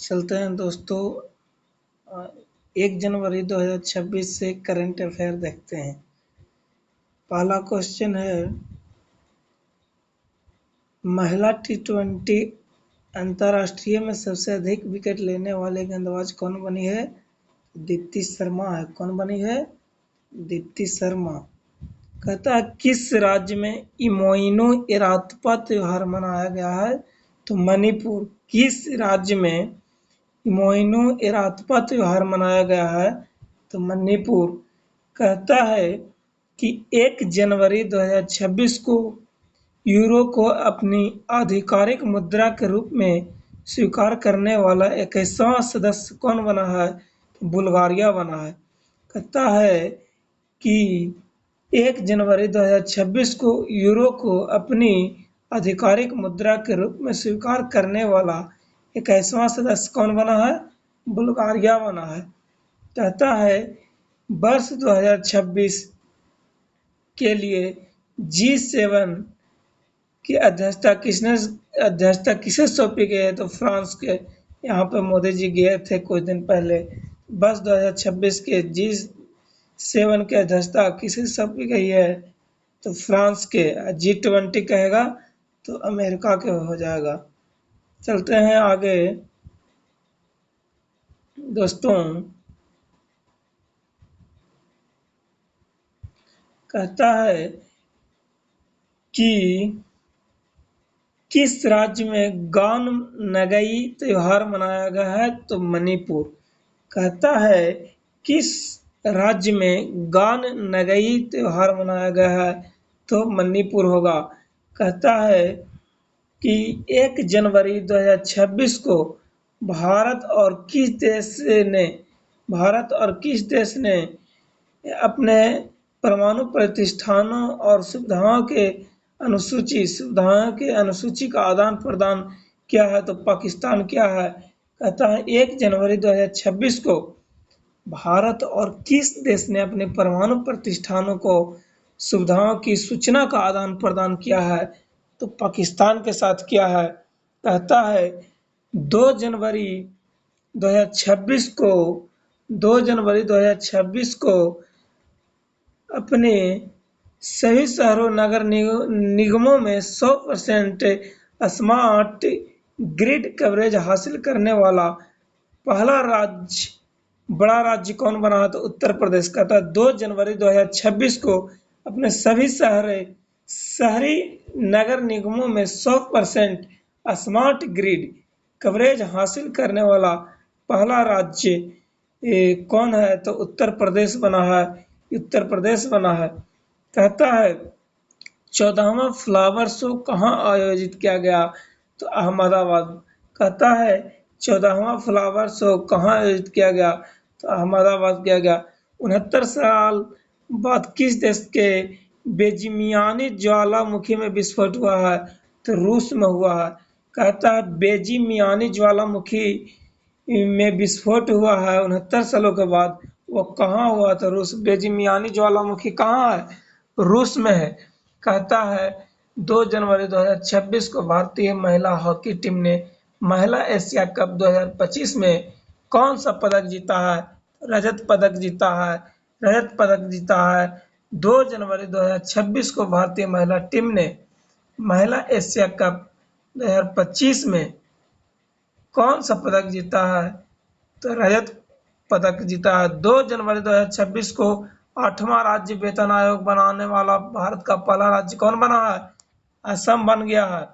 चलते हैं दोस्तों। 1 जनवरी 2026 से करंट अफेयर देखते हैं। पहला क्वेश्चन है, महिला टी20 अंतर्राष्ट्रीय में सबसे अधिक विकेट लेने वाले गेंदबाज कौन बनी है? दीप्ति शर्मा है। कौन बनी है? दीप्ति शर्मा। कहता है किस राज्य में इमोइनो इरातपा त्योहार मनाया गया है? तो मणिपुर। किस राज्य में इमोइनो इरातपा त्योहार मनाया गया है? तो मणिपुर। कहता है कि 1 जनवरी 2026 को यूरो को अपनी आधिकारिक मुद्रा के रूप में स्वीकार करने वाला 21वां सदस्य कौन बना है? तो बुल्गारिया बना है। कहता है कि 1 जनवरी 2026 को यूरो को अपनी आधिकारिक मुद्रा के रूप में स्वीकार करने वाला 21वां सदस्य कौन बना है? बुल्गारिया बना है। कहता है वर्ष 2026 के लिए G7 की अध्यक्षता किसे सौंपी गई है? तो फ्रांस के। यहाँ पे मोदी जी गए थे कुछ दिन पहले। वर्ष 2026 के G7 की अध्यक्षता किसे सौंपी गई है? तो फ्रांस के। G20 कहेगा तो अमेरिका के हो जाएगा। चलते हैं आगे दोस्तों। कहता है कि किस राज्य में गान नगई त्योहार मनाया गया है? तो मणिपुर। कहता है किस राज्य में गान नगई त्योहार मनाया गया है? तो मणिपुर होगा। कहता है कि 1 जनवरी 2026 को भारत और किस देश ने अपने परमाणु प्रतिष्ठानों और सुविधाओं के अनुसूची का आदान प्रदान किया है? तो पाकिस्तान किया है। कहता है 1 जनवरी 2026 को भारत और किस देश ने अपने परमाणु प्रतिष्ठानों को सुविधाओं की सूचना का आदान प्रदान किया है? तो पाकिस्तान के साथ किया है। कहता है 2 जनवरी 2026 को अपने सभी शहरों नगर निगमों में 100% स्मार्ट ग्रिड कवरेज हासिल करने वाला पहला बड़ा राज्य कौन बना है? तो उत्तर प्रदेश। कहता है 2 जनवरी 2026 को अपने सभी शहरी नगर निगमों में 100% स्मार्ट ग्रिड कवरेज हासिल करने वाला पहला राज्य कौन है? तो उत्तर प्रदेश बना है। उत्तर प्रदेश बना है। कहता है 14वां फ्लावर शो कहाँ आयोजित किया गया? तो अहमदाबाद। कहता है 14वां फ्लावर शो कहाँ आयोजित किया गया? तो अहमदाबाद किया गया। 69 साल बाद किस देश के बेजिमियानी ज्वालामुखी में विस्फोट हुआ है? तो रूस में हुआ है। कहता है बेजिमियानी ज्वालामुखी में विस्फोट हुआ है 69 सालों के बाद। वो कहाँ हुआ? तो रूस। बेजिमियानी ज्वालामुखी कहाँ है? रूस में है। कहता है 2 जनवरी 2026 को भारतीय महिला हॉकी टीम ने महिला एशिया कप 2025 में कौन सा पदक जीता है? रजत पदक जीता है। रजत पदक जीता है। 2 जनवरी 2026 को भारतीय महिला टीम ने महिला एशिया कप 2025 में कौन सा पदक जीता है? तो रजत पदक जीता है। 2 जनवरी 2026 को 8वां राज्य वेतन आयोग बनाने वाला भारत का पहला राज्य कौन बना है? असम बन गया है।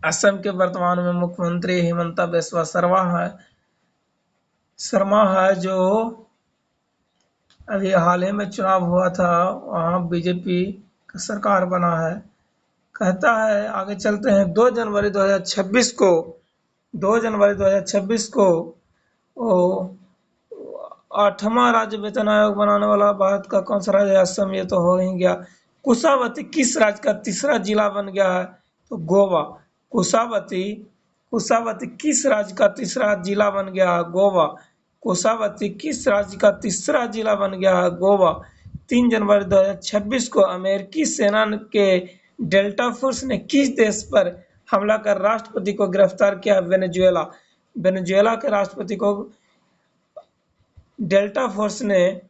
असम के वर्तमान में मुख्यमंत्री हिमंता बिस्वा शर्मा है, जो अभी हाल ही में चुनाव हुआ था, वहाँ बीजेपी का सरकार बना है। कहता है आगे चलते हैं। 2 जनवरी 2026 को 8वां राज्य वेतन आयोग बनाने वाला भारत का कौन सा राज्य है? असम। ये तो हो ही गया। कुशावती किस राज्य का तीसरा जिला बन गया है? तो गोवा। कुशावती किस राज्य का तीसरा जिला बन गया है? गोवा। कुशावती किस राज्य का तीसरा जिला बन गया है? गोवा। 3 जनवरी 2026 को अमेरिकी सेना के डेल्टा फोर्स ने किस देश पर हमला कर राष्ट्रपति को गिरफ्तार किया? वेनेजुएला। वेनेजुएला के राष्ट्रपति को डेल्टा फोर्स ने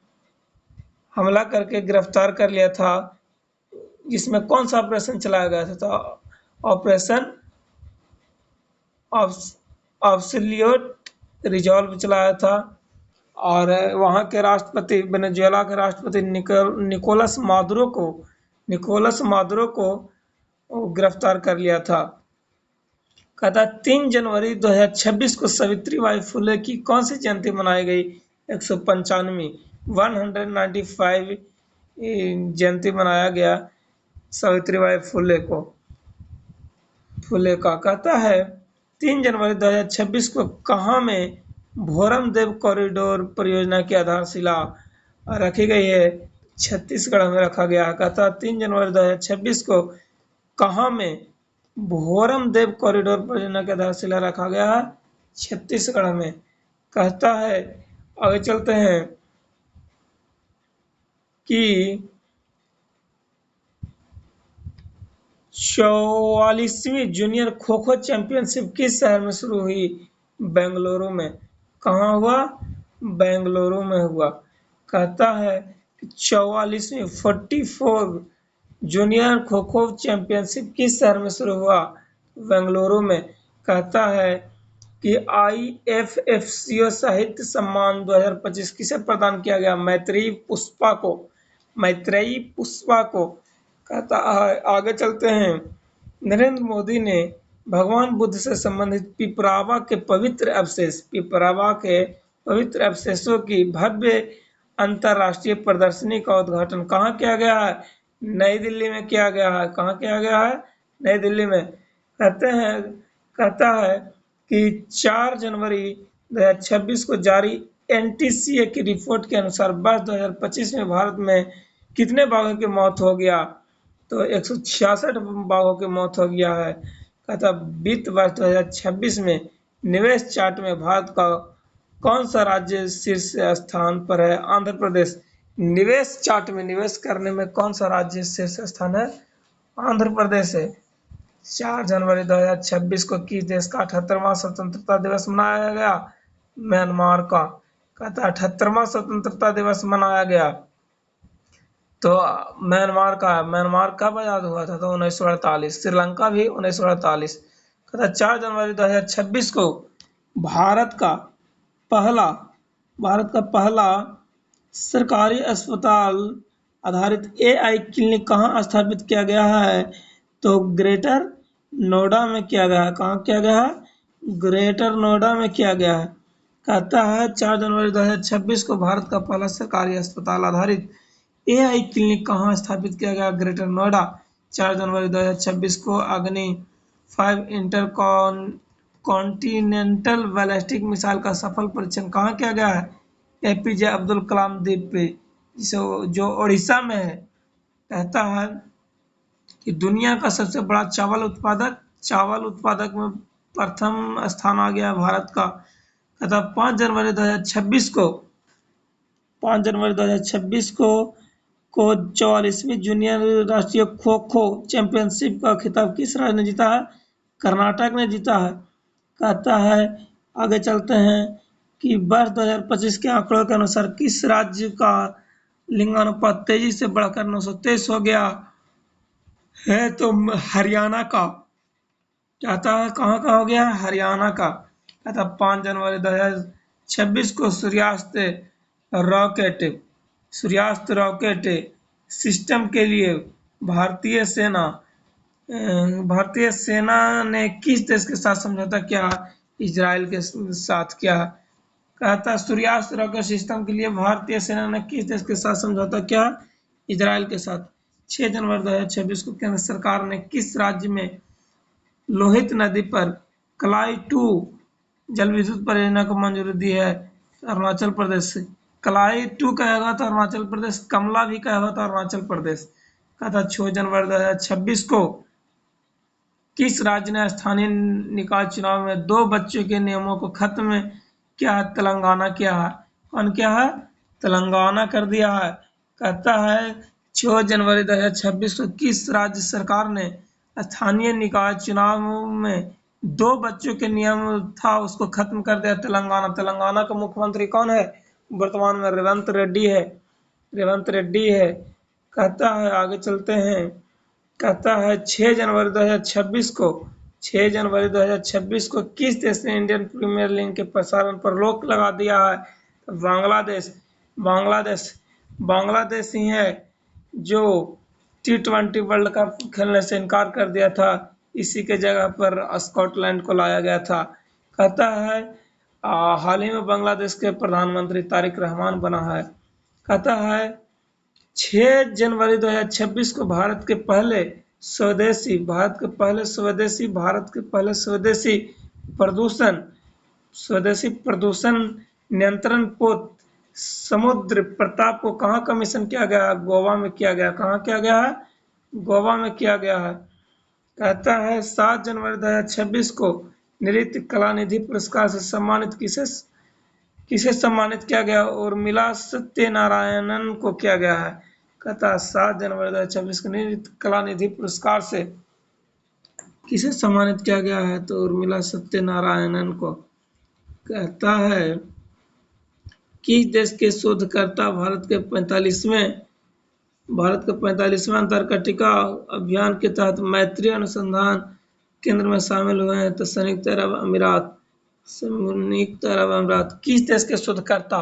हमला करके गिरफ्तार कर लिया था, जिसमें कौन सा ऑपरेशन चलाया गया था? तो ऑपरेशन ऑब्सोल्यूट रिजॉल्व चलाया था। और वहाँ के राष्ट्रपति, वेनेजुएला के राष्ट्रपति निकोलस मादुरो को गिरफ्तार कर लिया था। कहता 3 जनवरी 2026 को सावित्रीबाई फुले की कौन सी जयंती मनाई गई? 195 195 जयंती मनाया गया सावित्रीबाई फुले का। कहता है 3 जनवरी 2026 को कहाँ में भोरम देव कॉरिडोर परियोजना की आधारशिला रखी गई है? छत्तीसगढ़ में रखा गया। कहता 3 जनवरी 2026 को कहाँ में भोरम देव कॉरिडोर परियोजना की आधारशिला रखा गया है? छत्तीसगढ़ में। कहता है आगे चलते हैं कि 44वीं जूनियर खो खो चैंपियनशिप किस शहर में शुरू हुई? बेंगलुरु में। कहाँ हुआ? बेंगलुरु में हुआ। कहता है 44वीं 44 जूनियर खो खो चैंपियनशिप किस शहर में शुरू हुआ? बेंगलुरु में। कहता है कि IFFCO साहित्य सम्मान 2025 किसे प्रदान किया गया? मैत्रेयी पुष्पा को। कहता है आगे चलते हैं, नरेंद्र मोदी ने भगवान बुद्ध से संबंधित पिपरावा के पवित्र अवशेषों की भव्य अंतर्राष्ट्रीय प्रदर्शनी का उद्घाटन कहाँ किया गया है? नई दिल्ली में किया गया है। कहाँ किया गया है? नई दिल्ली में। कहता है कि 4 जनवरी 2026 को जारी NTCA की रिपोर्ट के अनुसार वर्ष 2025 में भारत में कितने बाघों की मौत हो गया? तो 166 बाघों की मौत हो गया है। कहता वित्त वर्ष 2026 में निवेश चार्ट में भारत का कौन सा राज्य शीर्ष स्थान पर है? आंध्र प्रदेश। निवेश चार्ट में निवेश करने में कौन सा राज्य शीर्ष स्थान है? आंध्र प्रदेश है। 4 जनवरी 2026 को किस देश का 78वां स्वतंत्रता दिवस मनाया गया? म्यांमार का। कहता 78वां स्वतंत्रता दिवस मनाया गया तो म्यांमार कब आजाद हुआ था? तो 1948। श्रीलंका भी 1948। कहता 4 जनवरी 2026 को भारत का पहला सरकारी अस्पताल आधारित AI क्लिनिक कहाँ स्थापित किया गया है? तो ग्रेटर नोएडा में किया गया है। कहाँ किया गया है? ग्रेटर नोएडा में किया गया है। कहता है 4 जनवरी 2026 को भारत का पहला सरकारी अस्पताल आधारित AI क्लिनिक कहाँ स्थापित किया गया? ग्रेटर नोएडा। 4 जनवरी 2026 को अग्नि 5 इंटर कॉन्टिनेंटल बैलिस्टिक मिसाइल का सफल परीक्षण कहाँ किया गया है? APJ अब्दुल कलाम द्वीप पे, जो उड़ीसा में है। कहता है कि दुनिया का सबसे बड़ा चावल उत्पादक में प्रथम स्थान आ गया भारत का। कहता 5 जनवरी 2026 को 44वीं जूनियर राष्ट्रीय खो खो चैंपियनशिप का खिताब किस राज्य ने जीता है? कर्नाटक ने जीता है। कहता है आगे चलते हैं कि वर्ष 2025 के आंकड़ों के अनुसार किस राज्य का लिंगानुपात तेजी से बढ़कर 923 हो गया है? तो हरियाणा का। कहता है कहाँ का हो गया? हरियाणा का। कहता 5 जनवरी 2026 को सूर्यास्त रॉकेट सिस्टम के लिए भारतीय सेना ने किस देश के साथ समझौता किया? इजराइल के साथ किया। कहता सूर्यास्त रॉकेट सिस्टम के लिए भारतीय सेना ने किस देश के साथ समझौता किया? इजराइल के साथ। 6 जनवरी 2026 को केंद्र सरकार ने किस राज्य में लोहित नदी पर कलाई 2 जल विद्युत परियोजना को मंजूरी दी है? अरुणाचल प्रदेश। कलाई 2 कहेगा तो अरुणाचल प्रदेश, कमला भी कहेगा तो अरुणाचल प्रदेश। कहता 6 जनवरी 2026 को किस राज्य ने स्थानीय निकाय चुनाव में 2 बच्चों के नियमों को खत्म किया है? तेलंगाना किया है। कौन किया है? तेलंगाना कर दिया है। कहता है 6 जनवरी 2026 को किस राज्य सरकार ने स्थानीय निकाय चुनाव में 2 बच्चों के नियम था उसको खत्म कर दिया तेलंगाना। तेलंगाना का मुख्यमंत्री कौन है? वर्तमान में रेवंत रेड्डी है। रेवंत रेड्डी है। कहता है आगे चलते हैं। कहता है 6 जनवरी 2026 को 6 जनवरी 2026 को किस देश ने इंडियन प्रीमियर लीग के प्रसारण पर रोक लगा दिया है? तो बांग्लादेश। बांग्लादेश बांग्लादेश ही है जो T20 वर्ल्ड कप खेलने से इनकार कर दिया था। इसी के जगह पर स्कॉटलैंड को लाया गया था। कहता है हाल ही में बांग्लादेश के प्रधानमंत्री तारिक रहमान बना है। कहता है 6 जनवरी 2026 को भारत के पहले स्वदेशी प्रदूषण नियंत्रण पोत समुद्र प्रताप को कहाँ कमीशन किया गया है? गोवा में किया गया। कहाँ किया गया है? गोवा में किया गया है। कहता है 7 जनवरी 2026 को नृत्य कला निधि पुरस्कार से सम्मानित किसे सम्मानित किया गया? उर्मिला सत्यनारायणन को किया गया है। कहता है 7 जनवरी 2026 को नृत्य कला निधि पुरस्कार से किसे सम्मानित किया गया है? तो उर्मिला सत्यनारायणन को। कहता है किस देश के शोधकर्ता भारत के 45वें अंटार्कटिका अभियान के तहत मैत्री अनुसंधान केंद्र में शामिल हुए हैं? तो संयुक्त अरब अमीरात। किस देश के शोधकर्ता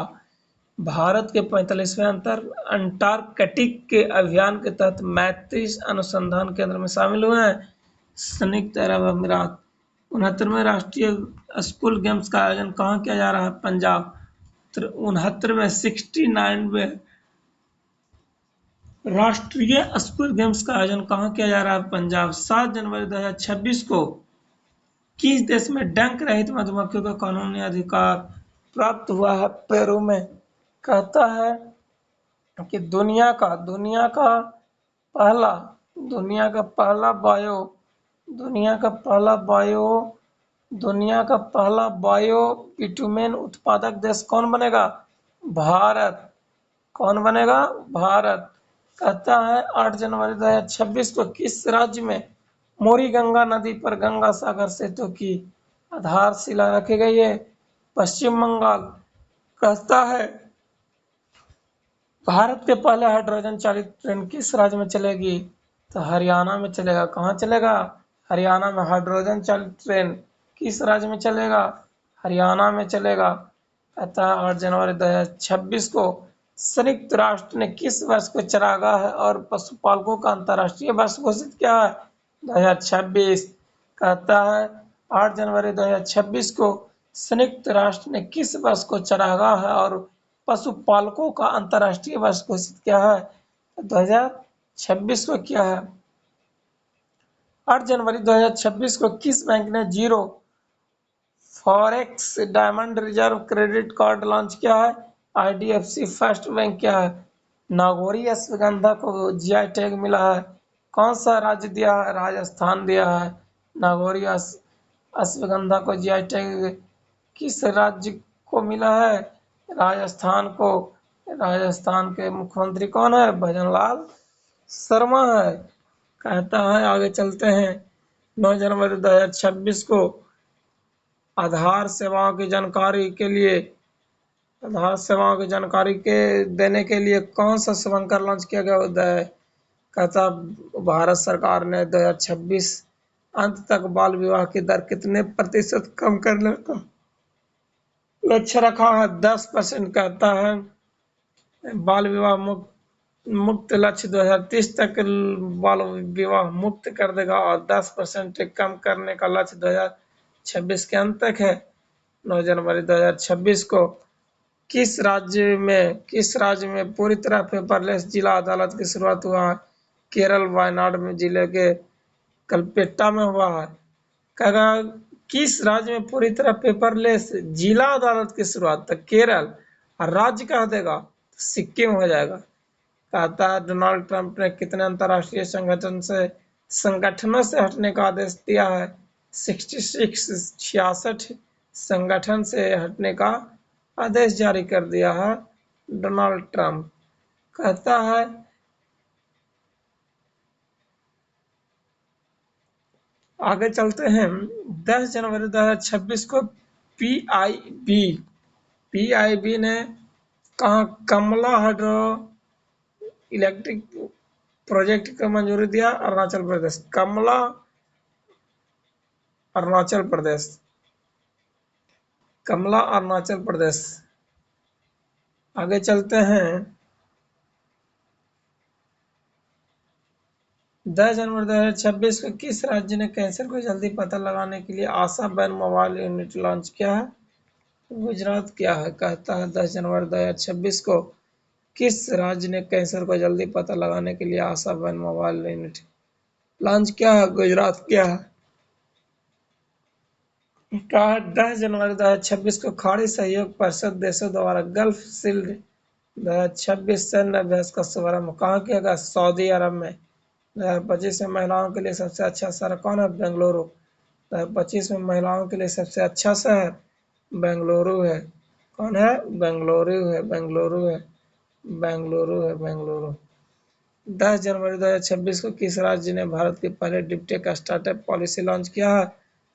भारत के 45वें अंटार्कटिक के अभियान के तहत मैत्री अनुसंधान केंद्र में शामिल हुए हैं? संयुक्त अरब अमीरात। 69वें राष्ट्रीय स्कूल गेम्स का आयोजन कहाँ किया जा रहा है? पंजाब। 69वें 69वें राष्ट्रीय स्कूल गेम्स का आयोजन कहाँ किया जा रहा है? पंजाब। 7 जनवरी 2026 को किस देश में डंक रहित मधुमक्खियों का कानूनी अधिकार प्राप्त हुआ है? पेरू में। कहता है कि पहला दुनिया का पहला बायो बिटुमेन उत्पादक देश कौन बनेगा? भारत। कौन बनेगा? भारत। कहता है 8 जनवरी 2026 को किस राज्य में मोरी गंगा नदी पर गंगा सागर सेतु की आधारशिला रखी गई है? पश्चिम बंगाल। कहता है भारत के पहले हाइड्रोजन चालित ट्रेन किस राज्य में चलेगी? तो हरियाणा में चलेगा। कहाँ चलेगा? हरियाणा में। हाइड्रोजन चालित ट्रेन किस राज्य में चलेगा? हरियाणा में चलेगा। कहता है 8 जनवरी 2026 को संयुक्त राष्ट्र ने किस वर्ष को चरागाह और पशुपालकों का अंतर्राष्ट्रीय वर्ष घोषित किया है? 2026। कहता है 8 जनवरी 2026 को संयुक्त राष्ट्र ने किस वर्ष को चरागाह और पशुपालकों का अंतर्राष्ट्रीय वर्ष घोषित किया है? 2026 को किया है। 8 जनवरी 2026 को किस बैंक ने zero forex diamond reserve credit card launch किया है? IDFC first bank. क्या है? नागौरी अश्वगंधा को जीआई टैग मिला है। कौन सा राज्य दिया है? राजस्थान दिया है। नागौरी अश्वगंधा को जीआई टैग किस राज्य को मिला है? राजस्थान को। राजस्थान के मुख्यमंत्री कौन है? भजनलाल शर्मा है। कहता है आगे चलते हैं। 9 जनवरी 2026 को आधार सेवाओं की जानकारी के देने के लिए कौन सा शुभंकर लॉन्च किया गया है? कहता भारत सरकार ने 2026 अंत तक बाल विवाह की दर कितने प्रतिशत कम करने का लक्ष्य रखा है? 10%। कहता है बाल विवाह मुक्त लक्ष्य 2030 तक बाल विवाह मुक्त कर देगा और 10% कम करने का लक्ष्य 2026 के अंत तक है। 9 जनवरी 2026 को किस राज्य में पूरी तरह पेपरलेस जिला अदालत की शुरुआत हुआ है? केरल। वायनाड में जिले के कलपेट्टा में हुआ है। कहा किस राज्य में पूरी तरह पेपरलेस जिला अदालत की शुरुआत? तक केरल। और राज्य कह देगा सिक्किम हो जाएगा। कहता है डोनाल्ड ट्रंप ने कितने अंतर्राष्ट्रीय संगठनों से हटने का आदेश दिया है? 66 संगठन से हटने का आदेश जारी कर दिया है डोनाल्ड ट्रंप। कहता है आगे चलते हैं। 10 जनवरी 2026 को पीआईबी पीआईबी ने कहा कमला हाइड्रो इलेक्ट्रिक प्रोजेक्ट को मंजूरी दिया। अरुणाचल प्रदेश, कमला, अरुणाचल प्रदेश, कमला अरुणाचल प्रदेश। आगे चलते हैं। 10 जनवरी 2026 को किस राज्य ने कैंसर को जल्दी पता लगाने के लिए आशा बैन मोबाइल यूनिट लॉन्च किया है? गुजरात क्या है? कहता है 10 जनवरी 2026 को किस राज्य ने कैंसर को जल्दी पता लगाने के लिए आशा बैन मोबाइल यूनिट लॉन्च किया है? गुजरात क्या है? कहा 10 जनवरी 2026 को खाड़ी सहयोग परिषद देशों द्वारा गल्फ शील्ड 2026 सैन्य अभ्यास का शुभारंभ कहाँ किया गया? सऊदी अरब में। 2025 में महिलाओं के लिए सबसे अच्छा शहर कौन है? बेंगलुरु। 2025 में महिलाओं के लिए सबसे अच्छा शहर बेंगलुरु है। कौन है? बेंगलुरु है, बेंगलुरु है, बेंगलुरु है, बेंगलुरु। 10 जनवरी 2026 को किस राज्य ने भारत की पहले डिपटेक स्टार्टअप पॉलिसी लॉन्च किया है?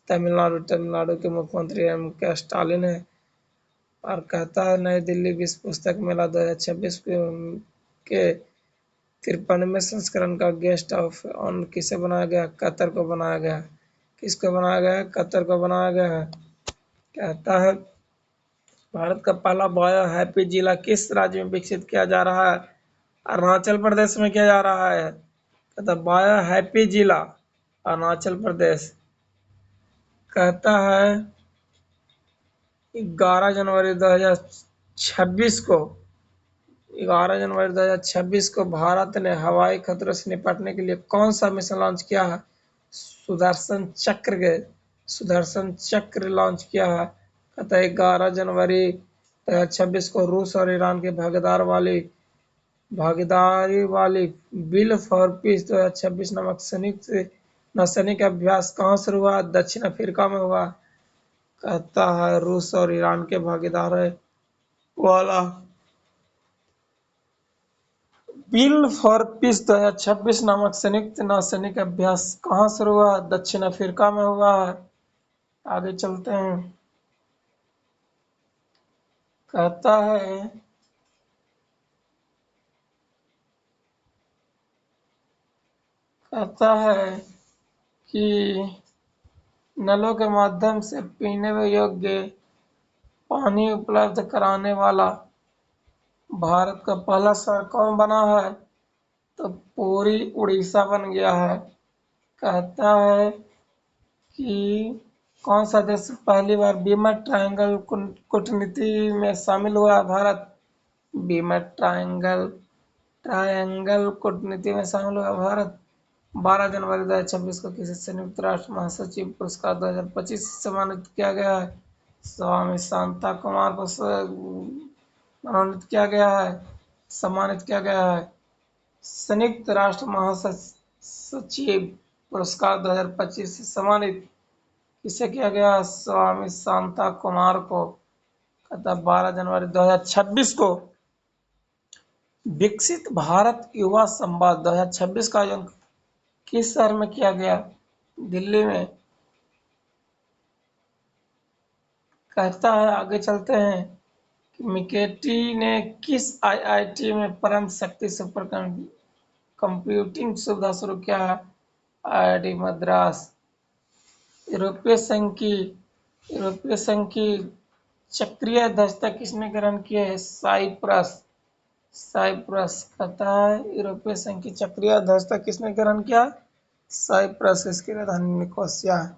तमिलनाडु। तमिलनाडु के मुख्यमंत्री M.K. स्टालिन है। और कहता है नई दिल्ली विश्व पुस्तक मेला 2026 के 53वें संस्करण का गेस्ट ऑफ ऑनर किसे बनाया गया? कतर को बनाया गया। किसको बनाया गया है? कतर को बनाया गया है। कहता है भारत का पहला बायो हैप्पी जिला किस राज्य में विकसित किया जा रहा है? अरुणाचल प्रदेश में किया जा रहा है। कहता बायो हैप्पी जिला अरुणाचल प्रदेश। कहता है 11 जनवरी 2026 को 11 जनवरी 2026 को भारत ने हवाई खतरों से निपटने के लिए कौन सा मिशन लॉन्च किया है? सुदर्शन चक्र लॉन्च किया है। कहता है 11 जनवरी 2026 को रूस और ईरान के भागीदारी वाली बिल फॉर पीस 2026 नामक संयुक्त नौसैनिक अभ्यास कहाँ शुरू हुआ? दक्षिण अफ्रीका में हुआ। कहता है रूस और ईरान के भागीदारी वाला बिल फॉर पीस 2026 नामक संयुक्त नौसैनिक अभ्यास कहाँ शुरू हुआ? दक्षिण अफ्रीका में हुआ है। आगे चलते हैं। कहता है कहता है कि नलों के माध्यम से पीने योग्य पानी उपलब्ध कराने वाला भारत का पहला शहर कौन बना है? तो पूरी उड़ीसा बन गया है। कहता है कि कौन सा देश पहली बार बीमा ट्रायंगल कूटनीति में शामिल हुआ है? भारत। बीमा ट्रायंगल कूटनीति में शामिल हुआ भारत। 12 जनवरी 2026 को किसी संयुक्त राष्ट्र महासचिव पुरस्कार 2025 से सम्मानित किया गया है? स्वामी शांता कुमार को मनोनीत किया गया है, सम्मानित किया गया है। संयुक्त राष्ट्र महासचिव पुरस्कार 2025 से सम्मानित किसे किया गया? स्वामी शांता कुमार को। कहता 12 जनवरी 2026 को विकसित भारत युवा संवाद 2026 का आयोजन किस शहर में किया गया? दिल्ली में। कहता है आगे चलते हैं कि मिकेटी ने किस आईआईटी में परम शक्ति सुपर कंप्यूटिंग सुविधा शुरू किया है? आईआईटी मद्रास। यूरोपीय संघ की चक्रीय अध्यक्षता किसने ग्रहण की है? साइप्रस। कहता है यूरोपीय संघ की चक्रीय अध्यक्षता किसने ग्रहण किया? साइप्रस। इसकी राजधानी निकोसिया है।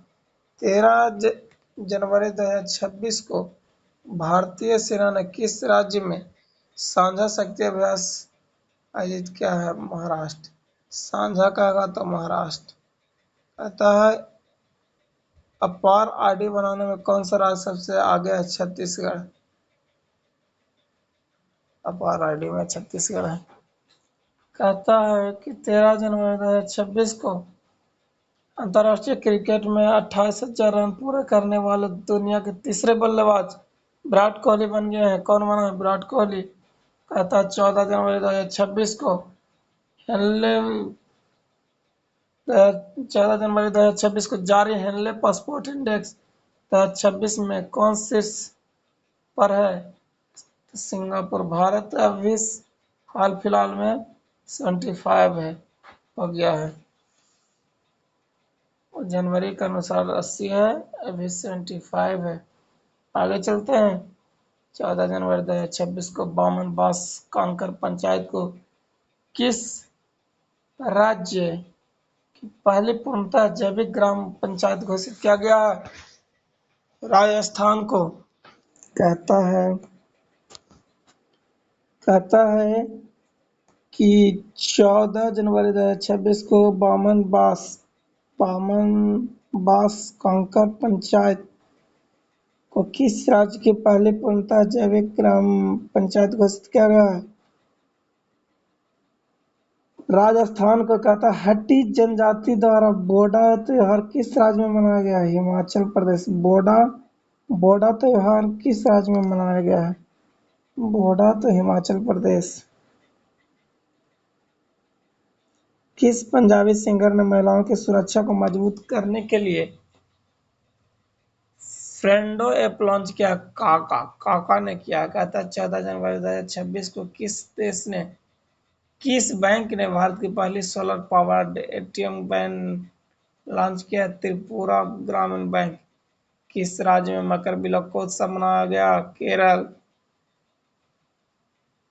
13 जनवरी 2026 को भारतीय सेना ने किस राज्य में साझा शक्ति अभ्यास आयोजित किया है? महाराष्ट्र। साझा कहेगा तो महाराष्ट्र। कहता है अपार आईडी बनाने में कौन सा राज्य सबसे आगे है? छत्तीसगढ़। अपार आईडी में छत्तीसगढ़ है। कहता है कि 13 जनवरी 2026 को अंतर्राष्ट्रीय क्रिकेट में 28,000 रन पूरे करने वाले दुनिया के तीसरे बल्लेबाज विराट कोहली बन गए हैं। कौन बना है? विराट कोहली। कहता है 14 जनवरी 2026 को हेनले 14 जनवरी 2026 को जारी हेनले पासपोर्ट इंडेक्स 2026 में कौन शीर्ष पर है? तो सिंगापुर। भारत अभी हाल फिलहाल में 75 है, हो गया है। और जनवरी के अनुसार 80 है, अभी 75 है। आगे चलते हैं। 14 जनवरी 2026 को बामन बास कांकर पंचायत को किस राज्य की पहली पूर्णतः जैविक ग्राम पंचायत घोषित किया गया? राजस्थान को। कहता है कहता है कि 14 जनवरी 2026 को बामन बास कांकर पंचायत को किस राज्य की पहली पूर्णतः जैविक ग्राम पंचायत घोषित किया गया है? राजस्थान को। कहता है हट्टी जनजाति द्वारा बोडा त्योहार किस राज्य में मनाया गया है? हिमाचल प्रदेश। बोडा त्योहार किस राज्य में मनाया गया है? बोडा तो हिमाचल प्रदेश। किस पंजाबी सिंगर ने महिलाओं की सुरक्षा को मजबूत करने के लिए फ्रेंडो ऐप लॉन्च किया? काका ने किया। कहता है 14 जनवरी 2026 को किस बैंक ने भारत की पहली solar powered ATM van launch किया? त्रिपुरा ग्रामीण बैंक। किस राज्य में मकर बिलक्कोत्सव मनाया गया? केरल।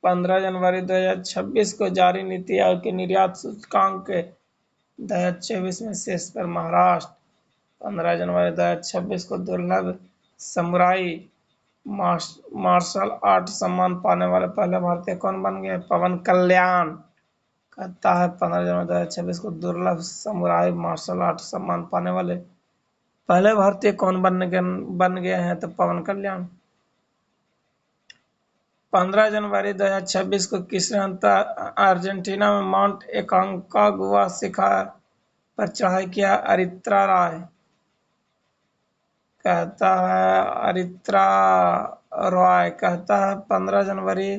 15 जनवरी 2026 को जारी नीति आयोग के निर्यात सूचकांक के 2024 में शीर्ष पर महाराष्ट्र। 15 जनवरी 2026 को दुर्लभ समुराई मार्शल आर्ट सम्मान पाने वाले पहले भारतीय कौन बन गए? पवन कल्याण। कहता है 15 जनवरी 2026 को दुर्लभ समुराई मार्शल आर्ट सम्मान पाने वाले पहले भारतीय कौन बन गए हैं? तो पवन कल्याण। 15 जनवरी 2026 को किसने अर्जेंटीना में माउंट एकांकागुआ शिखर पर चढ़ाई किया? अरित्रा रॉय। कहता है अरित्रा रॉय। कहता है 15 जनवरी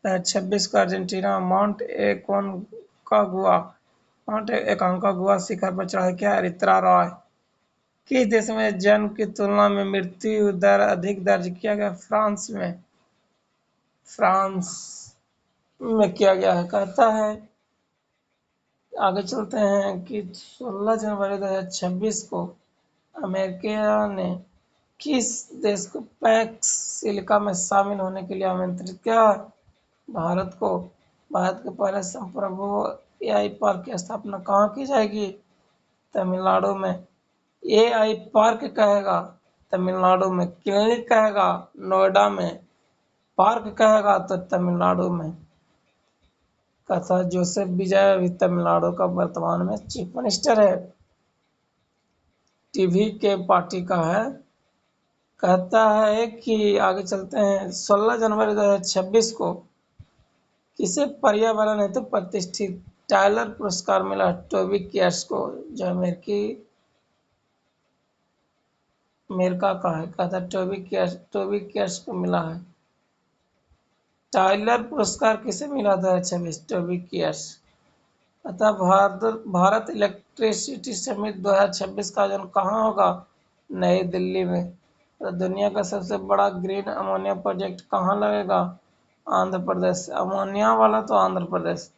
2026 को अर्जेंटीना में माउंट एकांकागुआ शिखर पर चढ़ाई किया? अरित्रा रॉय। किस देश में जन्म की तुलना में मृत्यु दर अधिक दर्ज किया गया? फ्रांस में। फ्रांस में किया गया है। कहता है आगे चलते हैं कि 16 जनवरी 2026 को अमेरिका ने किस देश को पैक्स सिलिका में शामिल होने के लिए आमंत्रित किया? भारत को। भारत के पहले संप्रभु एआई पार्क की स्थापना कहाँ की जाएगी? तमिलनाडु में। एआई पार्क कहेगा तमिलनाडु में, क्लिनिक कहेगा नोएडा में, पार्क कहेगा तो तमिलनाडु में। कथा जोसेफ विजय अभी तमिलनाडु का वर्तमान में चीफ मिनिस्टर है, टीवी के पार्टी का है। कहता है कि आगे चलते हैं। 16 जनवरी 2026 को किसे पर्यावरण हेतु प्रतिष्ठित टाइलर पुरस्कार मिला? टोबी केयर्स को, जो अमेरिका का है। कहता है टोबी केयर्स को मिला है। टाइलर पुरस्कार किसे मिला था? 26 टोबी केयर्स। अतः भारत इलेक्ट्रिसिटी समिट 2026 का आयोजन कहाँ होगा? नई दिल्ली में। तो दुनिया का सबसे बड़ा ग्रीन अमोनिया प्रोजेक्ट कहाँ लगेगा? आंध्र प्रदेश। अमोनिया वाला तो आंध्र प्रदेश,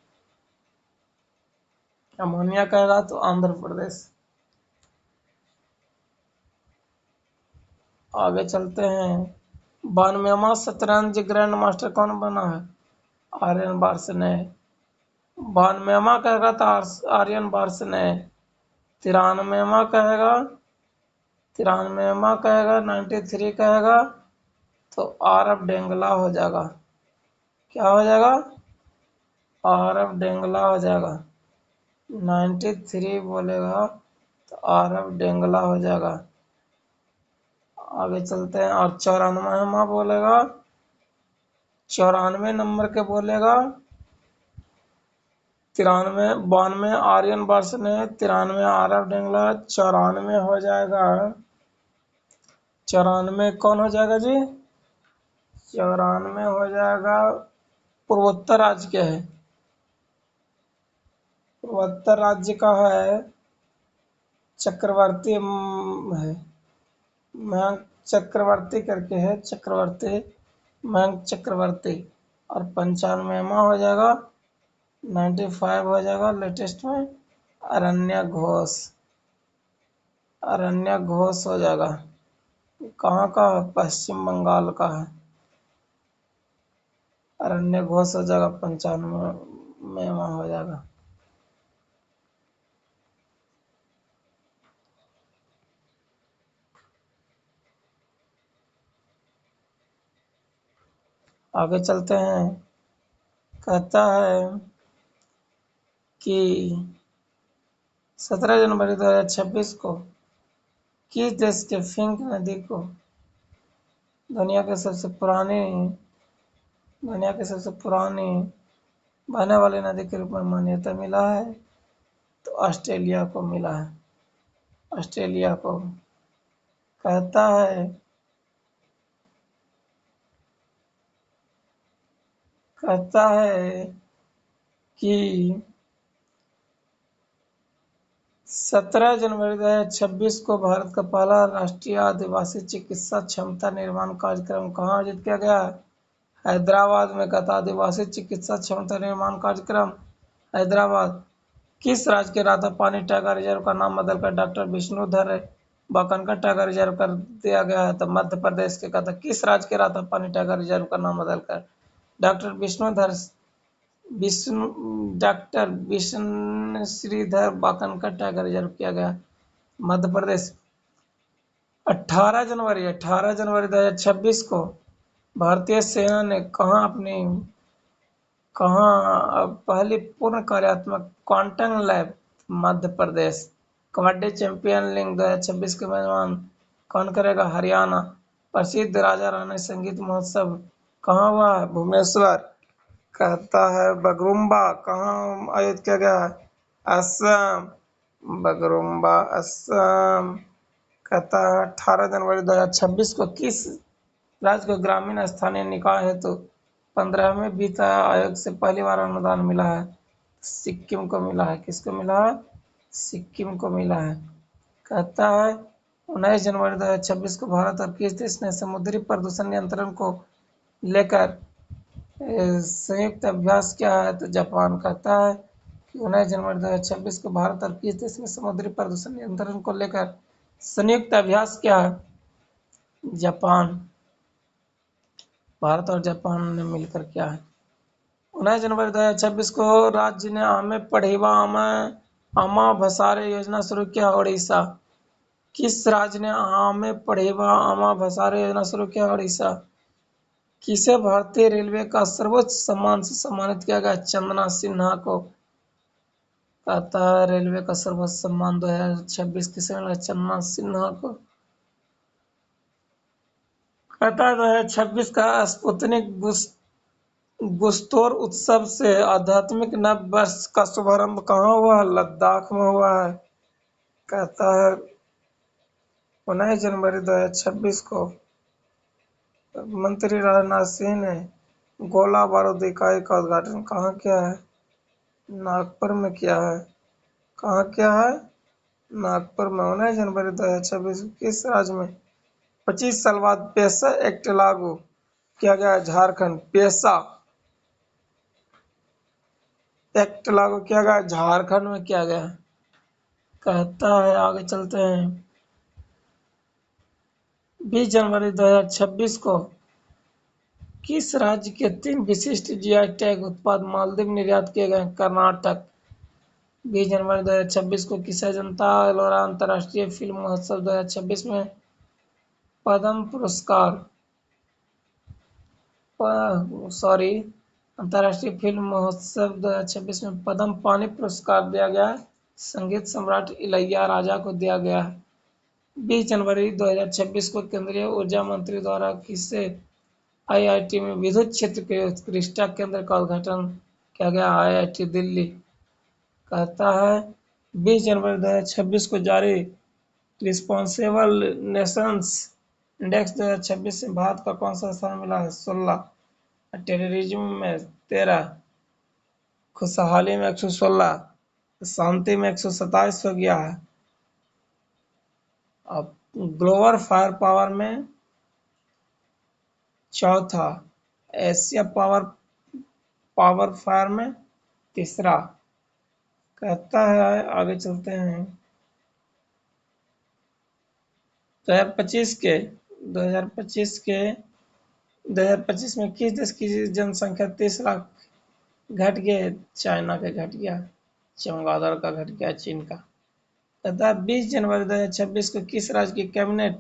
अमोनिया कहेगा तो आंध्र प्रदेश। आगे चलते हैं। 92वां शतरंज ग्रैंड मास्टर कौन बना है? आर्यन बार्सने। 92वां कहेगा तो आर्यन बार्सने। 93वां कहेगा 93 कहेगा तो आरब डेंगला हो जाएगा। क्या हो जाएगा? आरब डेंगला हो जाएगा। 93 बोलेगा तो आरब डेंगला हो जाएगा। आगे चलते हैं। और 94वां बोलेगा, 94 नंबर के बोलेगा 92 आर्यन बार्सने, 93 आरब डेंगला, 94 हो जाएगा। 94 कौन हो जाएगा जी? 94 हो जाएगा पूर्वोत्तर राज्य के है। पूर्वोत्तर राज्य का है चक्रवर्ती है, मयंक चक्रवर्ती करके है, चक्रवर्ती, मयंक चक्रवर्ती। और 95वां हो जाएगा, 95 हो जाएगा लेटेस्ट में, अरण्या घोष। अरण्या घोष हो जाएगा, कहाँ का है? पश्चिम बंगाल का है। अरण्य घोष हो जाएगा, 95वां हो जाएगा। आगे चलते हैं। कहता है कि 17 जनवरी 2026 को किस देश के फिंक नदी को दुनिया के सबसे पुरानी दुनिया की सबसे पुरानी बहने वाली नदी के रूप में मान्यता मिला है? तो ऑस्ट्रेलिया को मिला है, ऑस्ट्रेलिया को। कहता है कहता है कि 17 जनवरी 2026 को भारत का पहला राष्ट्रीय आदिवासी चिकित्सा क्षमता निर्माण कार्यक्रम कहाँ आयोजित किया गया? हैदराबाद में। कहता आदिवासी चिकित्सा क्षमता निर्माण कार्यक्रम हैदराबाद। किस राज्य के रातापानी टाइगर रिजर्व का नाम बदलकर डॉक्टर विष्णुधर बाकनकर टाइगर रिजर्व कर दिया गया है? तो मध्य प्रदेश के। कहता किस राज्य के रातापानी टाइगर रिजर्व का नाम बदलकर doctor Vishnudhar Vishnu doctor Vishnu Shridhar Wakankar tiger reserve किया गया? मध्य प्रदेश। 18 जनवरी 2026 को भारतीय सेना ने कहाँ पहली पूर्ण कार्यात्मक quantum lab? Madhya Pradesh. Kabaddi champion league 2026 के मेजबान कौन करेगा? हरियाणा। प्रसिद्ध राजा रानी संगीत महोत्सव कहाँ हुआ है? भुवनेश्वर। कहता है बगरुम्बा कहाँ आयोजित किया गया है? असम। बगरुम्बा असम। कहता है 18 जनवरी 2026 को किस राज्य को ग्रामीण स्थानीय निकाय हेतु 15वें वित्त आयोग से पहली बार अनुदान मिला है? सिक्किम को मिला है। किसको मिला है? सिक्किम को मिला है। कहता है 19 जनवरी 2026 को भारत और किस देश ने समुद्री प्रदूषण नियंत्रण को लेकर संयुक्त अभ्यास किया है? तो जापान। कहता है कि 19 जनवरी 2026 को भारत और किस देश ने समुद्री प्रदूषण नियंत्रण को लेकर संयुक्त अभ्यास किया है? जापान। भारत और जापान ने मिलकर किया है। 19 जनवरी 2026 को राज्य ने आमे पढ़ेवा अमा भसारे योजना शुरू किया? उड़ीसा। किस राज्य ने आमे पढ़ेवा अमा भसारे योजना शुरू किया? उड़ीसा। किसे भारतीय रेलवे का सर्वोच्च सम्मान से सम्मानित किया गया? चंदना सिन्हा को। कहता है रेलवे का सर्वोच्च सम्मान 2026 किसे मिला? चंदना सिन्हा को। कहता है 2026 का स्पुतनिक बुस्तोर उत्सव से आध्यात्मिक नव वर्ष का शुभारंभ कहाँ हुआ? लद्दाख में हुआ है। कहता है 19 जनवरी 2026 को मंत्री राजनाथ सिंह ने गोला बारूद इकाई का उद्घाटन कहाँ किया है? नागपुर में किया है। कहाँ किया है? नागपुर में। 19 जनवरी 2026 किस राज्य में 25 साल बाद पेशा एक्ट लागू किया गया है? झारखंड। पेशा एक्ट लागू किया गया झारखंड में किया गया है। कहता है आगे चलते हैं। 20 जनवरी 2026 को किस राज्य के 3 विशिष्ट जीआई टैग उत्पाद मालदीव निर्यात किए गए? कर्नाटक। 20 जनवरी 2026 को किस अजंता एलोरा अंतर्राष्ट्रीय फिल्म महोत्सव 2026 में पद्म पुरस्कार अंतर्राष्ट्रीय फिल्म महोत्सव 2026 में पद्म पानी पुरस्कार दिया गया है? संगीत सम्राट इलैया राजा को दिया गया है। 20 जनवरी 2026 को केंद्रीय ऊर्जा मंत्री द्वारा किसे आईआईटी में विद्युत क्षेत्र के उत्कृष्टता केंद्र का उद्घाटन किया गया? आईआईटी दिल्ली। कहता है 20 जनवरी 2026 को जारी रिस्पॉन्सिबल नेशंस इंडेक्स 2026 में भारत का कौन सा स्थान मिला है? 16। टेररिज्म में 13, खुशहाली में 116, शांति में 127 हो गया है। अब ग्लोबल फायर पावर में चौथा, एशिया पावर पावर फायर में तीसरा। कहता है आगे चलते हैं 2025 के 2025 के 2025 में किस देश की जनसंख्या 30 लाख घट गए? चाइना का घट गया, चमगादड़ का घट गया, चीन का। तथा 20 जनवरी 2026 को किस राज्य की कैबिनेट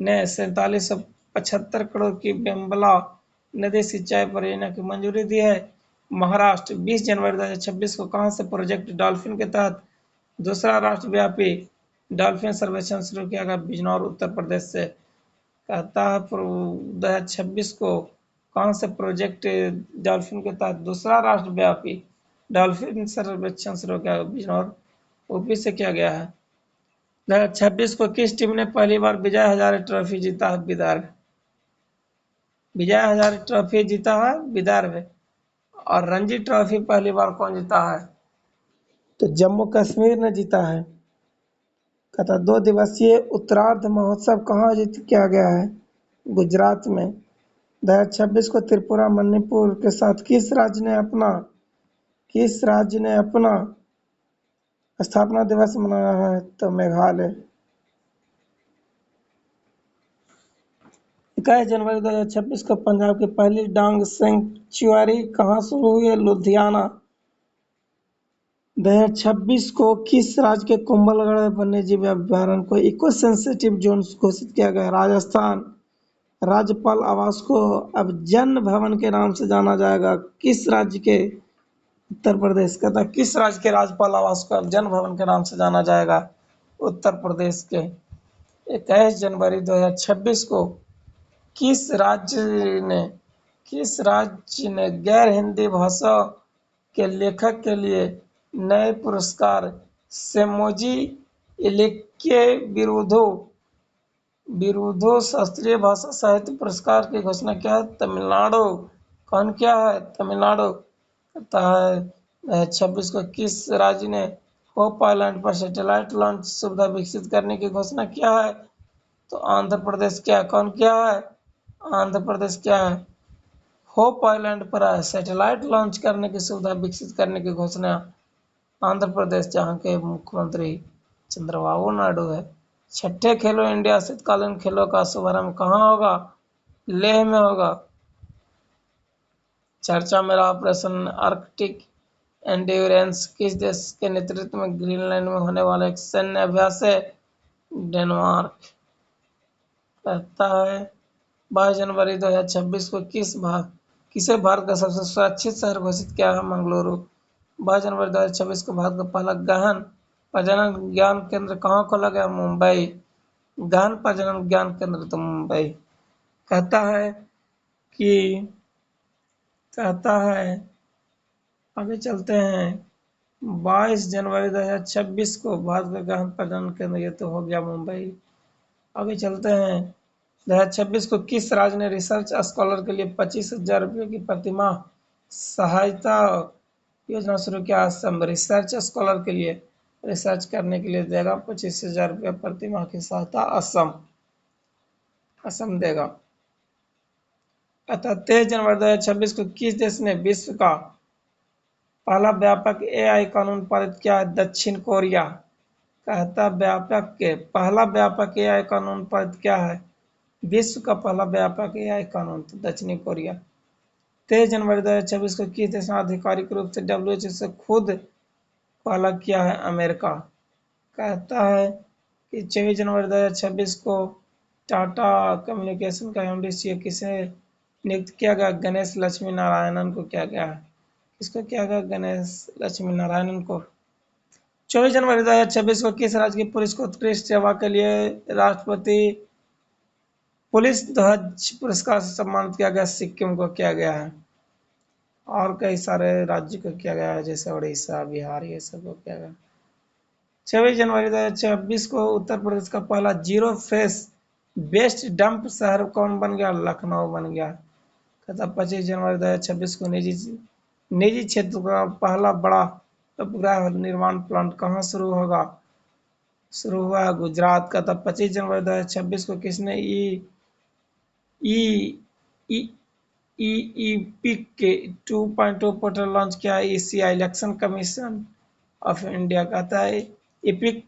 ने 4775 करोड़ की बेम्बला नदी सिंचाई परियोजना की मंजूरी दी है? महाराष्ट्र। 20 जनवरी 2026 को कहां से प्रोजेक्ट डॉल्फिन के तहत दूसरा राष्ट्रव्यापी डॉल्फिन सर्वेक्षण शुरू किया गया? बिजनौर उत्तर प्रदेश से। कहता है 2026 को कौन से प्रोजेक्ट डॉल्फिन के तहत दूसरा राष्ट्रव्यापी डॉल्फिन सर्वेक्षण शुरू किया? बिजनौर यूपी से किया गया है। 2026 को किस टीम ने पहली बार विजय हजारे ट्रॉफी जीता है? विदर्भ। विजय हजारे ट्रॉफी जीता है विदर्भ। और रणजी ट्रॉफी पहली बार कौन जीता है? तो जम्मू कश्मीर ने जीता है। कहता 2 दिवसीय उत्तरार्ध महोत्सव कहाँ आयोजित किया गया है? गुजरात में। 2026 को त्रिपुरा मणिपुर के साथ किस राज्य ने अपना स्थापना दिवस मनाया है? तो मेघालय। 21 जनवरी 2026 को पंजाब की पहली डांग सेंचुरी कहाँ शुरू हुई है? लुधियाना। 2026 को किस राज्य के कुंभलगढ़ वन्यजीव अभयारण्य को इको सेंसिटिव जोन घोषित किया गया? राजस्थान। राज्यपाल आवास को अब जन भवन के नाम से जाना जाएगा? किस राज्य के? उत्तर प्रदेश। कहता किस राज्य के राज्यपाल आवास को अब जन भवन के नाम से जाना जाएगा? उत्तर प्रदेश के। 21 जनवरी 2026 को किस राज्य ने गैर हिंदी भाषा के लेखक के लिए नए पुरस्कार सेमोजी इलेक्के बिरुदो शास्त्रीय भाषा साहित्य पुरस्कार की घोषणा किया है? तमिलनाडु। कौन क्या है? तमिलनाडु। कहता है 26 को किस राज्य ने होप आइलैंड पर सैटेलाइट लॉन्च सुविधा विकसित करने की घोषणा किया है? तो आंध्र प्रदेश। क्या कौन क्या है? आंध्र प्रदेश क्या है? होप आइलैंड पर सैटेलाइट लॉन्च करने की सुविधा विकसित करने की घोषणा आंध्र प्रदेश, जहां के मुख्यमंत्री चंद्रबाबू नायडू है। छठे खेलो इंडिया शीतकालीन खेलों का शुभारंभ कहाँ होगा? लेह में होगा। चर्चा में रहा ऑपरेशन आर्कटिक एंड्योरेंस किस देश के नेतृत्व में ग्रीनलैंड में होने वाला एक सैन्य अभ्यास है? डेनमार्क। कहता है 22 जनवरी 2026 को किसे भारत का सबसे सुरक्षित शहर घोषित किया है? मंगलुरु। 22 जनवरी 2026 को भारत का पहला गहन प्रजनन ज्ञान केंद्र कहाँ खोला गया? मुंबई। गहन प्रजनन ज्ञान केंद्र तो मुंबई। कहता है कि कहता है आगे चलते हैं 22 जनवरी 2026 को भारत का गहन प्रजनन केंद्र, ये तो हो गया मुंबई। आगे चलते हैं 2026 को किस राज्य ने रिसर्च स्कॉलर के लिए 25,000 रुपये की प्रतिमाह सहायता योजना शुरू किया? असम। रिसर्च स्कॉलर के लिए रिसर्च करने के लिए देगा 25,000 रुपये प्रतिमाह की सहायता असम देगा। अतः 23 जनवरी 2026 को किस देश ने विश्व का पहला व्यापक एआई कानून पारित किया है? दक्षिण कोरिया। कहता पहला व्यापक एआई कानून पारित क्या है? विश्व का पहला व्यापक एआई कानून तो दक्षिणी कोरिया। 23 जनवरी 2026 को किस देश ने आधिकारिक रूप से डब्ल्यूएचओ से खुद को अलग किया है? अमेरिका। कहता है कि 24 जनवरी 2026 को टाटा कम्युनिकेशन का एमडी सीईओ किसे नियुक्त किया गया? गणेश लक्ष्मी नारायणन को किया गया है। किसको किया गया? गणेश लक्ष्मी नारायणन को। 24 जनवरी 2026 को किस राज्य की पुलिस को उत्कृष्ट सेवा के लिए राष्ट्रपति पुलिस ध्वज पुरस्कार से सम्मानित किया गया? सिक्किम को किया गया है। और कई सारे राज्य को किया गया है, जैसे उड़ीसा, बिहार, ये सब को किया गया। 26 जनवरी 2026 को उत्तर प्रदेश का पहला जीरो फेस वेस्ट डंप शहर कौन बन गया? लखनऊ बन गया। तथा 25 जनवरी 2026 को निजी क्षेत्र का पहला बड़ा उपग्रह निर्माण प्लांट कहाँ शुरू होगा? शुरू हुआ। गुजरात का था 25 जनवरी 2026 को। किसने ई ई ई ईपिक के 2.2 पोर्टल लॉन्च किया? ECI election commission of India कहता है। इपिक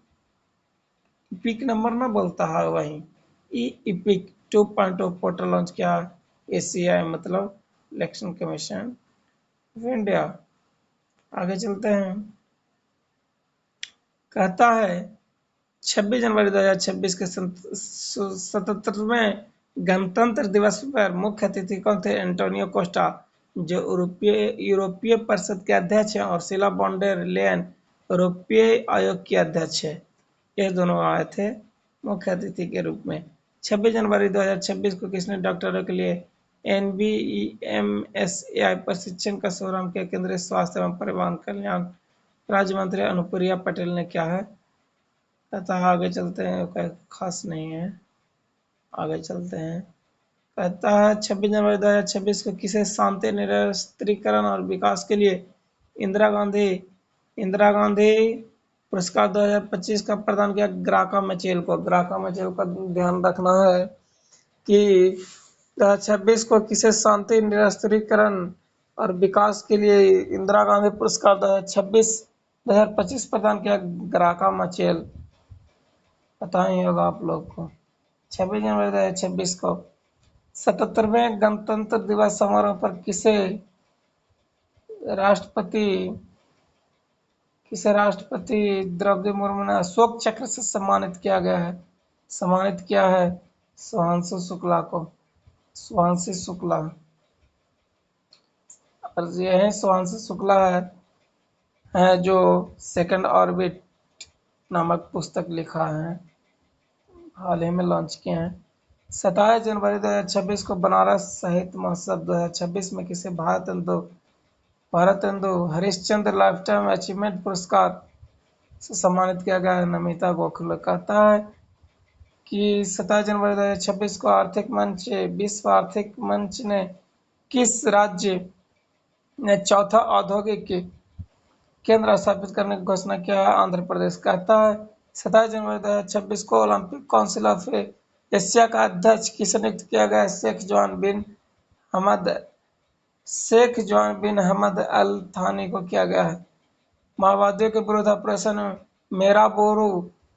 इपिक नंबर में बोलता है वही। ई इपिक 2.0 पोर्टल लॉन्च किया। एसीआई मतलब इलेक्शन कमीशन ऑफ इंडिया। आगे चलते हैं। कहता है 26 जनवरी 2026 के 77वें गणतंत्र दिवस पर मुख्य अतिथि कौन थे? एंटोनियो कोस्टा, जो यूरोपीय परिषद के अध्यक्ष हैं, और शीला वॉन डेर लेयन, यूरोपीय आयोग की अध्यक्ष है। ये दोनों आए थे मुख्य अतिथि के रूप में। 26 जनवरी 2026 को किसने डॉक्टरों के लिए NBEMSAI प्रशिक्षण का शुभारंभ किया? केंद्रीय स्वास्थ्य एवं परिवार कल्याण राज्य मंत्री अनुप्रिया पटेल ने क्या है? कहता है आगे चलते हैं, कोई खास नहीं है। आगे चलते हैं। कहता है 26 जनवरी 2026 को किसे शांति निरस्त्रीकरण और विकास के लिए इंदिरा गांधी इंदिरा गांधी पुरस्कार 2025 का प्रदान किया? ग्राका मचेल को। ग्राका मचेल का ध्यान रखना है कि 2026 को किसे शांति निरस्त्रीकरण और विकास के लिए इंदिरा गांधी पुरस्कार 2025 प्रदान किया? ग्राका मचेल। पता ही होगा आप लोग को। 26 जनवरी 2026 को 77वें गणतंत्र दिवस समारोह पर राष्ट्रपति राष्ट्रपति द्रौपदी मुर्मू ने अशोक चक्र से सम्मानित किया गया है? सम्मानित किया है सुधांशु शुक्ला को। सुधांशु शुक्ला, और यही सुधांशु शुक्ला है जो सेकंड ऑर्बिट नामक पुस्तक लिखा है, हाल ही में लॉन्च किए हैं। 27 जनवरी 2026 को बनारस साहित्य महोत्सव 2026 में किसे भारत हिंदू हरिश्चंद्र लाइफटाइम अचीवमेंट पुरस्कार से सम्मानित किया गया है? नमिता गोखले। कहता है कि 27 जनवरी 2026 को विश्व आर्थिक मंच ने किस राज्य ने चौथा औद्योगिक केंद्र स्थापित करने की घोषणा किया है? आंध्र प्रदेश। कहता है 27 जनवरी 2026 को ओलंपिक काउंसिल ऑफ एशिया का अध्यक्ष किसे नियुक्त किया गया? शेख जॉन बिन हमद अल थानी को किया गया है। माओवादियों के विरुद्ध ऑपरेशन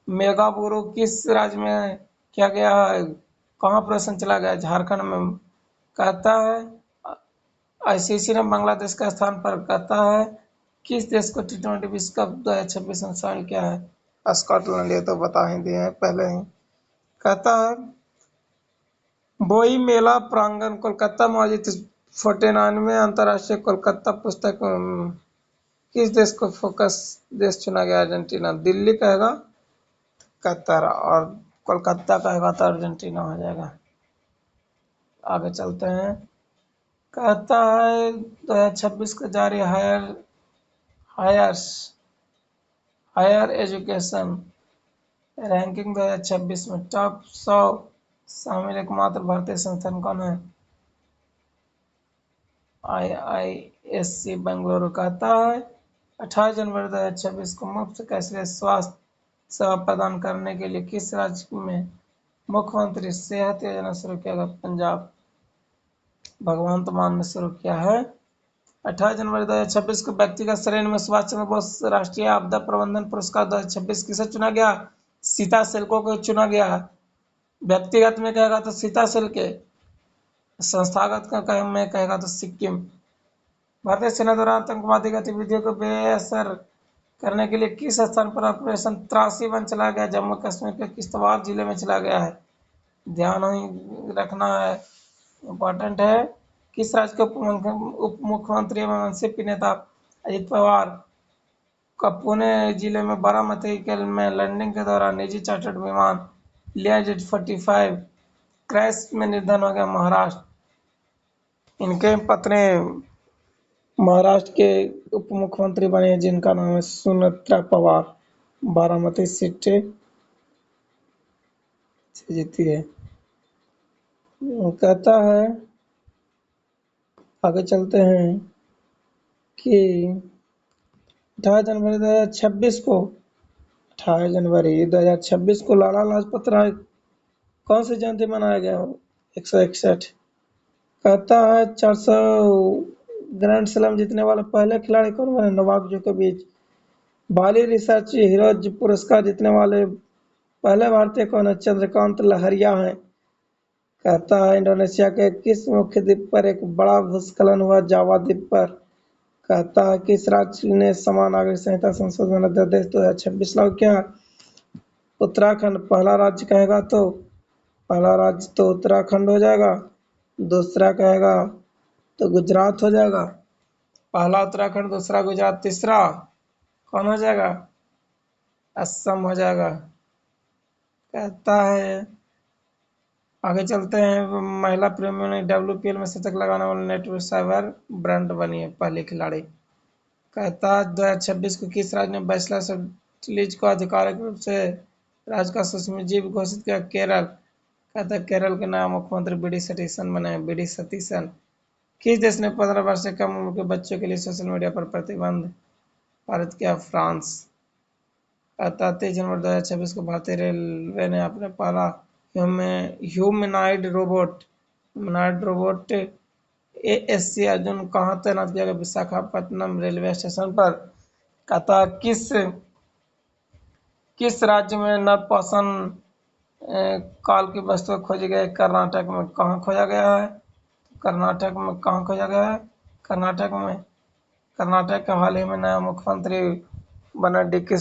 मेगा बोरो किस राज्य में किया गया है? कहाँ ऑपरेशन चला गया? झारखंड में। कहता है आईसीसी ने बांग्लादेश का स्थान पर। कहता है किस देश को T20 विश्व कप 2026 में शामिल किया है? स्कॉटलैंड। ये तो बता ही दिए हैं पहले ही। कहता है बोई मेला प्रांगण कोलकाता में आयोजित 49वें अंतर्राष्ट्रीय कोलकाता पुस्तक किस देश को फोकस देश चुना गया? अर्जेंटीना। दिल्ली कहेगा कतर, और कोलकाता कहेगा तो अर्जेंटीना हो जाएगा। आगे चलते हैं। कहता है 2026 को जारी हायर एजुकेशन रैंकिंग 2026 में टॉप 100 शामिल एकमात्र भारतीय संस्थान कौन है? IISc बेंगलुरु। कहता है 28 जनवरी 2026 को मुफ्त कैशलेस स्वास्थ्य सेवा प्रदान करने के लिए किस राज्य में मुख्यमंत्री सेहत योजना शुरू किया गया? पंजाब। भगवंत मान ने शुरू किया है। 28 जनवरी 2026 को व्यक्तिगत श्रेणी में सुभाष चंद्र बोस राष्ट्रीय आपदा प्रबंधन पुरस्कार 2026 किसे चुना गया? सीता सेल्को को चुना गया। व्यक्तिगत में कहेगा तो सीता सेल के, संस्थागत में कहेगा तो सिक्किम। भारतीय सेना द्वारा आतंकवादी गतिविधियों को बेअसर करने के लिए किस स्थान पर ऑपरेशन त्रासीवन चलाया गया? जम्मू कश्मीर के किश्तवाड़ जिले में चला गया है। ध्यान ही रखना है, इम्पोर्टेंट है। किस राज्य के उप मुख्यमंत्री एवं एनसीपी नेता अजित पवार का पुणे जिले में बारामती में लैंडिंग के दौरान निजी चार्टर्ड विमान Learjet 45 क्रैश में निधन हो गया? महाराष्ट्र। इनके पत्नी महाराष्ट्र के उप मुख्यमंत्री बने जिनका नाम है सुनेत्रा पवार, बारामती सीट से जीती है। कहता है आगे चलते हैं कि 18 जनवरी 2026 को 28 जनवरी 2026 को लाला लाजपत राय कौन सी जयंती मनाया गया हो? 161। कहता है 400 ग्रैंड स्लैम जीतने वाले पहले खिलाड़ी कौन बने? नोवाक जोकोविच। बाली रिसर्च हीरोज पुरस्कार जीतने वाले पहले भारतीय कौन है? चंद्रकांत लहरिया हैं। कहता है इंडोनेशिया के किस मुख्य द्वीप पर एक बड़ा भूस्खलन हुआ? जावा द्वीप पर। कहता है किस राज्य ने समान नागरिक संहिता संशोधन अध्यादेश 2026 लागू किया? उत्तराखंड। पहला राज्य कहेगा तो पहला राज्य तो उत्तराखंड हो जाएगा, दूसरा कहेगा तो गुजरात हो जाएगा। पहला उत्तराखंड, दूसरा गुजरात, तीसरा कौन हो जाएगा? असम हो जाएगा। कहता है आगे चलते हैं, महिला प्रीमियर लीग WPL में शतक लगाने वाले नेट साइबर ब्रांड बनी है पहली खिलाड़ी। कहता है 2026 को किस राज्य ने बैचलर ऑफ लीज को आधिकारिक रूप से राज्य का सुषमाजीव घोषित किया? केरल। कहता है केरल के नया मुख्यमंत्री बीडी सतीशन बने हैं, बीडी सतीशन। किस देश ने 15 वर्ष से कम उम्र के बच्चों के लिए सोशल मीडिया पर प्रतिबंध पारित किया? फ्रांस। कहता है 23 जनवरी 2026 को भारतीय रेलवे ने अपने पहला ह्यूमनॉइड रोबोट ASC अर्जुन कहाँ तैनात किया गया? विशाखापट्टनम रेलवे स्टेशन पर। कहता है किस राज्य में नवपाषाण काल की वस्तु खोजी गई? कर्नाटक में। कहाँ खोजा गया है? कर्नाटक में। कहाँ खोजा गया है? कर्नाटक में। कर्नाटक का हाल ही में नया मुख्यमंत्री बना DK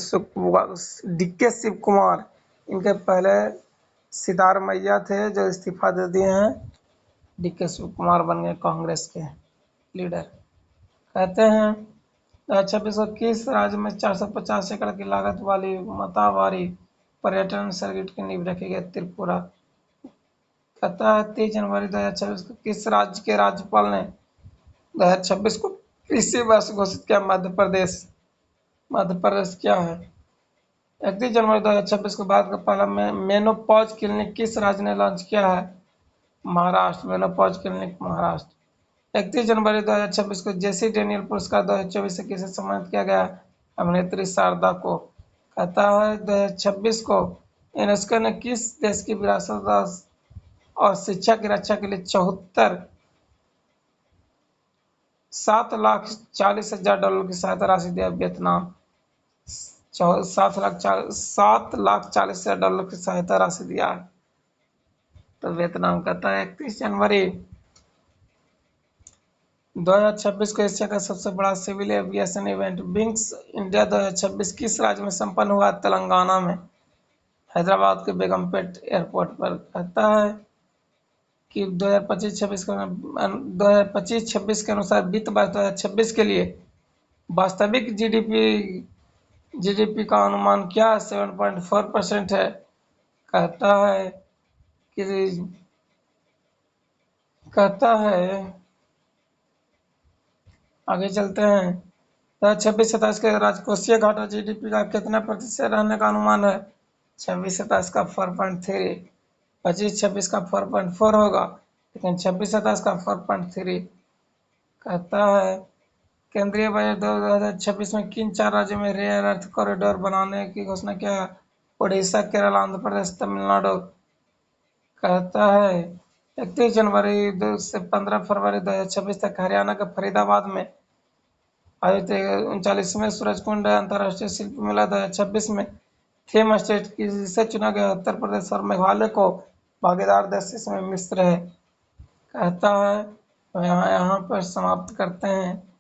शिव कुमार। इनके पहले सिद्धारमैया थे जो इस्तीफा दे दिए हैं। DK शिव कुमार बन गए कांग्रेस के लीडर। कहते हैं 2026 को किस राज्य में 450 एकड़ की लागत वाली मतावारी पर्यटन सर्किट की नींव रखी गई? त्रिपुरा। कहता है 30 जनवरी 2026 को किस राज्य के राज्यपाल ने 2026 को कृषि वर्ष घोषित किया? मध्य प्रदेश। मध्य प्रदेश क्या है? 31 जनवरी 2026 को भारत का पहला मेनोपॉज क्लिनिक किस राज्य ने लॉन्च किया है? महाराष्ट्र। Menopause clinic Maharashtra. 31 जनवरी 2026 को जेसी डेनियल पुरस्कार 2024 से किसे सम्मानित किया गया? अभिनेत्री शारदा को। कहता है 2026 को यूनेस्को ने किस देश की विरासत और शिक्षा की रक्षा के लिए 7,40,000 की सहायता राशि दिया? वियतनाम। 7,40,000 की सहायता राशि दिया है तो वियतनाम। कहता है 31 जनवरी 2026 को एशिया का सबसे बड़ा civil aviation event Wings India 2026 किस राज्य में संपन्न हुआ? तेलंगाना में, हैदराबाद के बेगमपेट एयरपोर्ट पर। कहता है कि 2025-26 के अनुसार वित्त वर्ष 2026 के लिए वास्तविक जीडीपी का अनुमान क्या है? 7.4% है। कहता है आगे चलते हैं 2026-27 के राजकोषीय घाटा जीडीपी का कितना प्रतिशत रहने का अनुमान है? 26-27 का 4.3, 25-26 का 4.4 होगा, लेकिन 26-27 का 4.3। कहता है केंद्रीय बजट 2026 में किन 4 राज्यों में रेयर अर्थ कॉरिडोर बनाने की घोषणा किया? उड़ीसा, केरल, आंध्र प्रदेश, तमिलनाडु। कहता है 31 जनवरी से 15 फरवरी 2026 तक हरियाणा के फरीदाबाद में आयोजित 39वें सूरजकुंड अंतर्राष्ट्रीय शिल्प मेला 2026 में थीम स्टेट से चुना गया। उत्तर प्रदेश और मेघालय को भागीदार देश इसमें मिस्र है। कहता है यहाँ पर समाप्त करते हैं।